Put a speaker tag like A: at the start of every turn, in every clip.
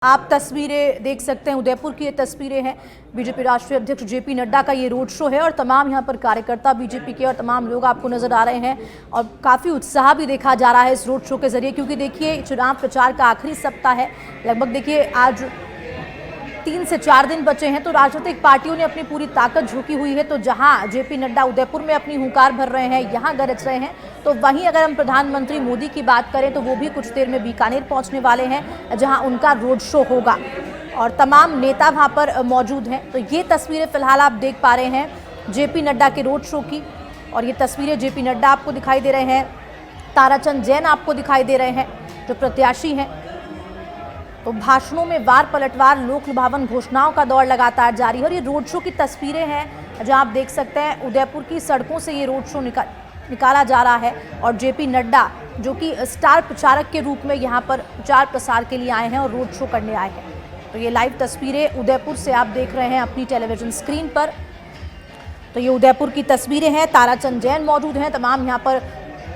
A: आप तस्वीरें देख सकते हैं, उदयपुर की ये तस्वीरें हैं। बीजेपी राष्ट्रीय अध्यक्ष जेपी नड्डा का ये रोड शो है और तमाम यहाँ पर कार्यकर्ता बीजेपी के और तमाम लोग आपको नजर आ रहे हैं और काफ़ी उत्साह भी देखा जा रहा है इस रोड शो के जरिए, क्योंकि देखिए चुनाव प्रचार का आखिरी सप्ताह है। लगभग देखिए आज 3 से 4 दिन बचे हैं, तो राजनीतिक पार्टियों ने अपनी पूरी ताकत झोंकी हुई है। तो जहां जेपी नड्डा उदयपुर में अपनी हुंकार भर रहे हैं, यहां गरज रहे हैं, तो वहीं अगर हम प्रधानमंत्री मोदी की बात करें तो वो भी कुछ देर में बीकानेर पहुंचने वाले हैं, जहां उनका रोड शो होगा और तमाम नेता वहां पर मौजूद हैं। तो ये तस्वीरें फिलहाल आप देख पा रहे हैं जेपी नड्डा के रोड शो की, और ये तस्वीरें जेपी नड्डा आपको दिखाई दे रहे हैं, ताराचंद जैन आपको दिखाई दे रहे हैं जो प्रत्याशी हैं। तो भाषणों में वार पलटवार, लोक लुभावन घोषणाओं का दौर लगातार जारी है और ये रोड शो की तस्वीरें हैं जहां आप देख सकते हैं उदयपुर की सड़कों से ये रोड शो निकाला जा रहा है और जेपी नड्डा जो कि स्टार प्रचारक के रूप में यहां पर प्रचार प्रसार के लिए आए हैं और रोड शो करने आए हैं। तो ये लाइव तस्वीरें उदयपुर से आप देख रहे हैं अपनी टेलीविजन स्क्रीन पर। तो ये उदयपुर की तस्वीरें हैं, ताराचंद जैन मौजूद हैं, तमाम यहाँ पर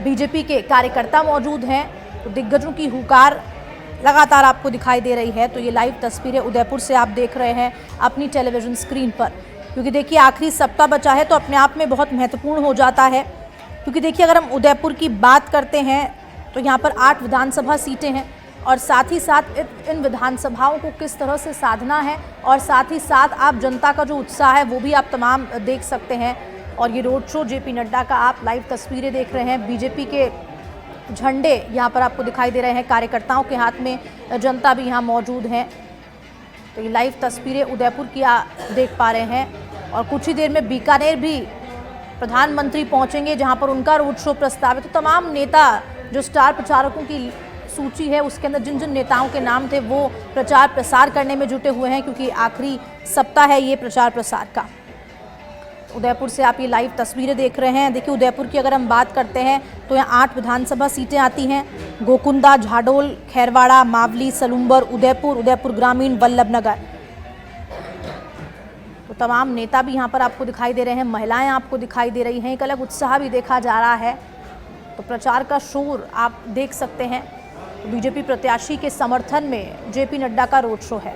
A: बीजेपी के कार्यकर्ता मौजूद हैं, तो दिग्गजों की हुंकार लगातार आपको दिखाई दे रही है। तो ये लाइव तस्वीरें उदयपुर से आप देख रहे हैं अपनी टेलीविजन स्क्रीन पर, क्योंकि देखिए आखिरी सप्ताह बचा है तो अपने आप में बहुत महत्वपूर्ण हो जाता है। क्योंकि देखिए अगर हम उदयपुर की बात करते हैं तो यहाँ पर 8 विधानसभा सीटें हैं और साथ ही साथ इन विधानसभाओं को किस तरह से साधना है और साथ ही साथ आप जनता का जो उत्साह है वो भी आप तमाम देख सकते हैं। और ये रोड शो जेपी नड्डा का आप लाइव तस्वीरें देख रहे हैं, बीजेपी के झंडे यहाँ पर आपको दिखाई दे रहे हैं, कार्यकर्ताओं के हाथ में, जनता भी यहाँ मौजूद है। तो ये लाइव तस्वीरें उदयपुर की देख पा रहे हैं और कुछ ही देर में बीकानेर भी प्रधानमंत्री पहुंचेंगे जहां पर उनका रोड शो प्रस्तावित। तो तमाम नेता जो स्टार प्रचारकों की सूची है उसके अंदर जिन जिन नेताओं के नाम थे वो प्रचार प्रसार करने में जुटे हुए हैं, क्योंकि आखिरी सप्ताह है ये प्रचार प्रसार का। उदयपुर से आप ये लाइव तस्वीरें देख रहे हैं। देखिए उदयपुर की अगर हम बात करते हैं तो यहाँ 8 विधानसभा सीटें आती हैं, गोकुंदा, झाडोल, खैरवाड़ा, मावली, सलूम्बर, उदयपुर, उदयपुर ग्रामीण, वल्लभनगर। तो तमाम नेता भी यहाँ पर आपको दिखाई दे रहे हैं, महिलाएं आपको दिखाई दे रही हैं, एक अलग उत्साह भी देखा जा रहा है। तो प्रचार का शोर आप देख सकते हैं। तो बीजेपी प्रत्याशी के समर्थन में जेपी नड्डा का रोड शो है।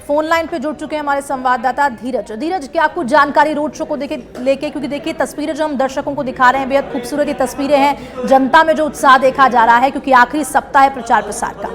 A: फोन लाइन पे जुड़ चुके हैं हमारे संवाददाता धीरज, क्या कुछ जानकारी रोड शो को लेके, क्योंकि देखिए तस्वीरें जो हम दर्शकों को दिखा रहे हैं बेहद खूबसूरत ये तस्वीरें हैं, जनता में जो उत्साह देखा जा रहा है क्योंकि आखिरी सप्ताह है प्रचार प्रसार का।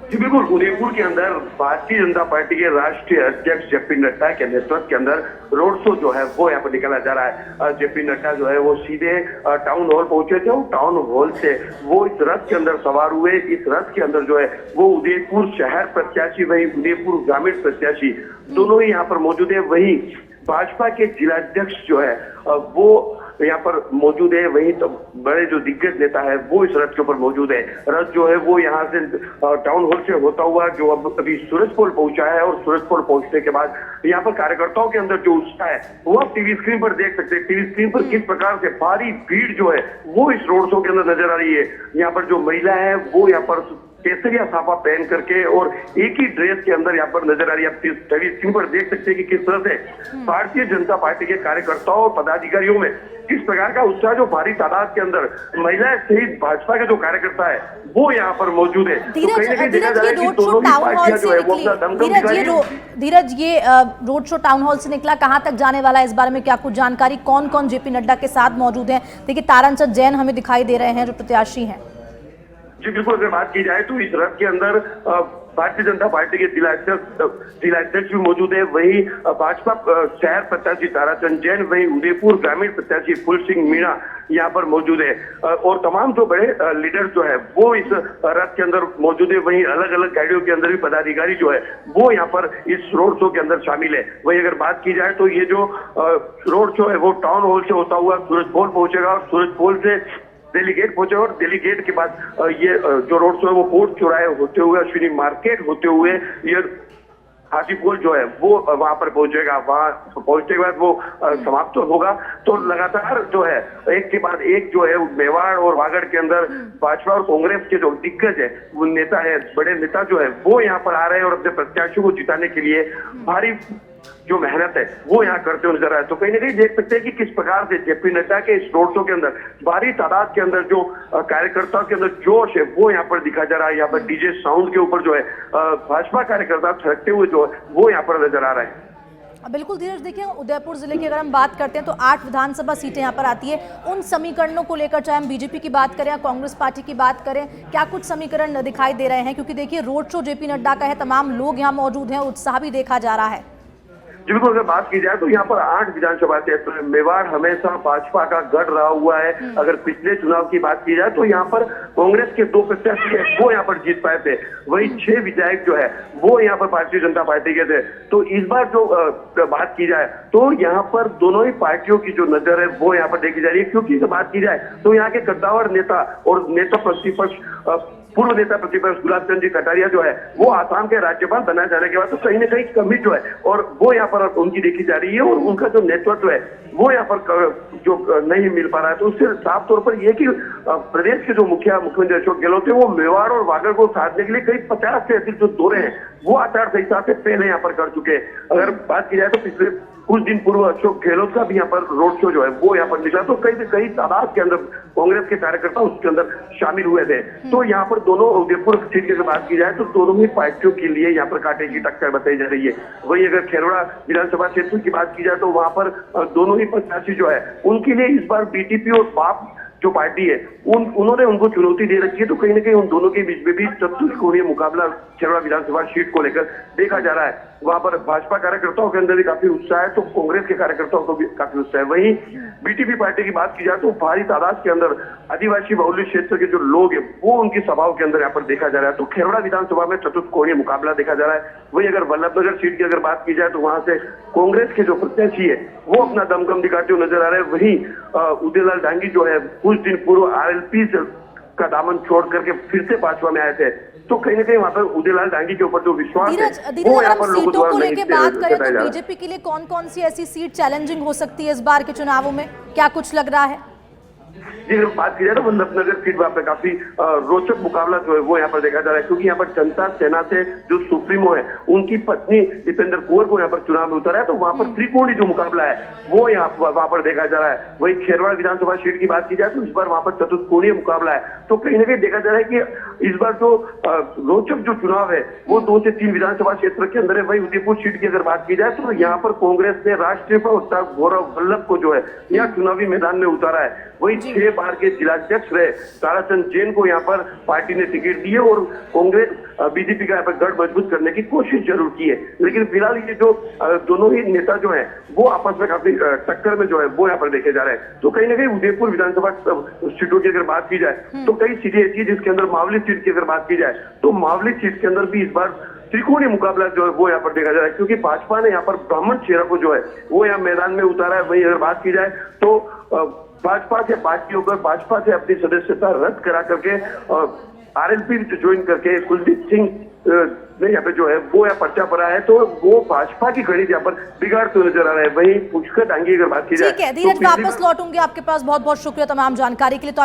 B: जी बिल्कुल, उदयपुर के अंदर भारतीय जनता पार्टी के राष्ट्रीय अध्यक्ष जेपी नड्डा के नेतृत्व के अंदर रोड शो जो है वो यहाँ पर निकाला जा रहा है। जेपी नड्डा जो है वो सीधे टाउन हॉल पहुंचे थे और टाउन हॉल से वो इस रथ के अंदर सवार हुए। इस रथ के अंदर जो है वो उदयपुर शहर प्रत्याशी वही उदयपुर ग्रामीण प्रत्याशी दोनों ही यहाँ पर मौजूद है। वही भाजपा के जिलाध्यक्ष जो है वो यहाँ पर मौजूद है, वही तो बड़े जो दिग्गज नेता है वो इस रथ के ऊपर मौजूद है। रथ जो है वो यहाँ से टाउन हॉल से होता हुआ जो अब अभी सूरजपोल पहुंचा है और सूरजपोल पहुंचने के बाद यहाँ पर कार्यकर्ताओं के अंदर जो उत्साह है वो आप टीवी स्क्रीन पर देख सकते हैं। टीवी स्क्रीन पर किस प्रकार से भारी भीड़ जो है वो इस रोड शो के अंदर नजर आ रही है। यहाँ पर जो महिला है वो यहाँ पर केसरिया साफा पहन करके और एक ही ड्रेस के अंदर यहाँ पर नजर आ रही है। आप टीवी स्क्रीन पर देख सकते हैं कि किस तरह से भारतीय जनता पार्टी के कार्यकर्ताओं और पदाधिकारियों में किस प्रकार का उत्साह, जो भारी तादाद के अंदर महिलाएं सहित भाजपा के जो कार्यकर्ता है वो यहाँ पर मौजूद है। तो कहीं ना कहीं देखा जा रहा है कि दोनों ही पार्टियां जो है वो अपना दमखम दिखाई है।
A: धीरज, ये रोड शो टाउन हॉल से निकला, कहाँ तक जाने वाला है इस बारे में क्या कुछ जानकारी, कौन कौन जेपी नड्डा के साथ मौजूद है? देखिए ताराचंद जैन हमें दिखाई दे रहे हैं जो प्रत्याशी हैं।
B: जी बिल्कुल, अगर बात की जाए तो इस रथ के अंदर भारतीय जनता पार्टी के जिलाध्यक्ष भी मौजूद है, वही भाजपा शहर प्रत्याशी ताराचंद जैन, वही उदयपुर ग्रामीण प्रत्याशी फूल सिंह मीणा यहाँ पर मौजूद है और तमाम जो बड़े लीडर जो है वो इस रथ के अंदर मौजूद है। वही अलग अलग गाड़ियों के अंदर भी पदाधिकारी जो है वो यहाँ पर इस रोड शो के अंदर शामिल है। वही अगर बात की जाए तो ये जो रोड शो है वो टाउन हॉल से होता हुआ सूरजपोल पहुंचेगा और सूरजपोल से डेलीगेट पहुंचे और डेलीगेट के बाद ये जो रोड शो है वो कोर्ट चौराहे होते हुए अश्विनी मार्केट होते हुए ये हाजीपुर जो है वो वहां पर पहुंचेगा। वहां पहुंचने के बाद वो समाप्त होगा। तो लगातार जो है एक के बाद एक जो है मेवाड़ और वागड़ के अंदर भाजपा और कांग्रेस के जो दिग्गज है वो नेता है, बड़े नेता जो है वो यहाँ पर आ रहे हैं और अपने प्रत्याशियों को जिताने के लिए भारी जो मेहनत है वो यहाँ करते हुए नजर आए। तो कहीं ना कहीं देख सकते हैं कि किस प्रकार से जेपी नड्डा के इस रोड शो के अंदर भारी तादाद के अंदर जो कार्यकर्ताओं के अंदर जोश है वो यहाँ पर दिखा जा रहा है। यहाँ पर डीजे साउंड के ऊपर जो है भाजपा कार्यकर्ता थिरकते हुए जो है वो यहाँ पर नजर आ रहा है।
A: बिल्कुल धीरज, देखिए उदयपुर जिले की अगर हम बात करते हैं तो 8 विधानसभा सीटें यहाँ पर आती है। उन समीकरणों को लेकर चाहे हम बीजेपी की बात करें या कांग्रेस पार्टी की बात करें, क्या कुछ समीकरण दिखाई दे रहे हैं? क्योंकि देखिए रोड शो जेपी नड्डा का है, तमाम लोग यहाँ मौजूद हैं, उत्साह भी देखा जा रहा है।
B: जी बिल्कुल, अगर बात की जाए तो यहाँ पर 8 विधानसभा क्षेत्र है। मेवाड़ हमेशा भाजपा का गढ़ रहा हुआ है। अगर पिछले चुनाव की बात की जाए तो यहाँ पर कांग्रेस के 2 प्रत्याशी है वो यहाँ पर जीत पाए थे, वही 6 विधायक जो है वो यहाँ पर भारतीय जनता पार्टी के थे। तो इस बार जो बात की जाए तो यहाँ पर दोनों ही पार्टियों की जो नजर है वो यहाँ पर देखी जा रही है। क्योंकि बात की जाए तो यहाँ के कद्दावर नेता और नेता प्रतिपक्ष पूर्व नेता प्रतिपक्ष गुलाब चंद जी कटारिया जो है वो आसाम के राज्यपाल बनाए जाने के बाद तो कहीं ना कहीं कमी जो है और वो यहाँ पर उनकी देखी जा रही है और उनका जो नेतृत्व है वो यहाँ पर जो नहीं मिल पा रहा है। तो उससे साफ तौर पर ये कि प्रदेश के जो मुख्यमंत्री अशोक गहलोत है वो मेवाड़ और वागड़ को साधने के लिए कई 50 से अधिक जो दौरे हैं वो आचार संहिता से पहले यहाँ पर कर चुके हैं। अगर बात की जाए तो पिछले कुछ दिन पूर्व अशोक गहलोत का भी यहाँ पर रोड शो जो है वो यहाँ पर निकला, तो कई तादाद के अंदर कांग्रेस के कार्यकर्ता उसके अंदर शामिल हुए थे। तो यहाँ पर दोनों उदयपुर सीट की बात की जाए तो दोनों ही पार्टियों के लिए यहाँ पर कांटे की टक्कर बताई जा रही है। वही अगर खेरौड़ा विधानसभा क्षेत्र की बात की जाए तो वहां पर दोनों ही प्रत्याशी जो है उनके लिए इस बार बीटीपी और बाप जो पार्टी है उन्होंने उनको चुनौती दे रखी है। तो कहीं ना कहीं उन दोनों के बीच में भी चतुर्कोणीय मुकाबला खेरौड़ा विधानसभा सीट को लेकर देखा जा रहा है। वहां पर भाजपा कार्यकर्ताओं के अंदर भी काफी उत्साह है तो कांग्रेस के कार्यकर्ताओं को भी काफी उत्साह है। वहीं बीटीपी पार्टी की बात की जाए तो भारी तादाद के अंदर आदिवासी बहुल्य क्षेत्र के जो लोग हैं वो उनकी सभाओं के अंदर यहाँ पर देखा जा रहा है। तो खेरौड़ा विधानसभा में चतुर्कोणीय मुकाबला देखा जा रहा है। वही अगर वल्लभनगर सीट की अगर बात की जाए तो वहां से कांग्रेस के जो प्रत्याशी है वो अपना दमखम दिखाते हुए नजर आ रहे हैं। वहीं उदयलाल डांगी जो है कुछ दिन पूर्व आरएलपी का दामन छोड़ करके फिर से भाजपा में आए थे। तो कहीं ना कहीं वहां पर उदयलाल डांगी के ऊपर जो विश्वास है वो यहाँ पर लोगों द्वारा नहीं
A: बात करें तो बीजेपी के लिए कौन कौन सी ऐसी सीट चैलेंजिंग हो सकती है इस बार के चुनावों में, क्या कुछ लग रहा है?
B: जी अगर बात की जाए तो वल्लभनगर सीट वहां पे काफी रोचक मुकाबला जो है वो यहाँ पर देखा जा रहा है। क्योंकि यहाँ पर जनता सेना से जो सुप्रीमो है उनकी पत्नी दीपेंद्र कुंवर को यहाँ पर चुनाव में उतारा है। तो वहां पर त्रिकोणीय जो मुकाबला है वो यहाँ वहां पर देखा जा रहा है। वही खेरवाड़ विधानसभा सीट की बात की जाए तो इस बार वहां पर चतुर्कोणीय मुकाबला है। तो कहीं ना कहीं देखा जा रहा है कि इस बार जो रोचक जो चुनाव है वो 2 से 3 विधानसभा क्षेत्र के अंदर है। वही उदयपुर सीट की अगर बात की जाए तो यहाँ पर कांग्रेस ने राष्ट्रीय प्रवक्ता गौरव वल्लभ को जो है यहाँ चुनावी मैदान में उतारा है। वही 6 बार के जिलाध्यक्ष रहे ताराचंद जैन को यहाँ पर पार्टी ने टिकट दी है और कांग्रेस बीजेपी का यहाँ पर गढ़ मजबूत करने की कोशिश जरूर की है। लेकिन फिलहाल ये जो दोनों ही नेता जो है वो आपस में काफी टक्कर में जो है वो यहाँ पर देखे जा रहे हैं। तो कहीं ना कहीं उदयपुर विधानसभा सीटों की अगर बात की जाए तो कई सीटें ऐसी है जिसके अंदर मावली सीट की अगर बात की जाए तो मावली सीट के अंदर भी इस बार त्रिकोणीय मुकाबला जो है वो यहाँ पर देखा जा रहा है। क्योंकि भाजपा ने यहाँ पर ब्राह्मण चेहरा को जो है वो यहाँ मैदान में उतारा है। वही अगर बात की जाए तो भाजपा से पार्टी होकर भाजपा से अपनी सदस्यता रद्द करा करके आरएलपी ज्वाइन करके कुलदीप सिंह ने यहाँ पे जो है वो यहाँ पर्चा भरा है। तो वो भाजपा की गणित यहाँ पर बिगाड़ते हुए नजर आ रहा है। वहीं पुष्कर डांगी अगर बात की जाए
A: ठीक है धीरज, वापस लौटूंगी आपके पास। बहुत बहुत शुक्रिया तमाम जानकारी के लिए। तो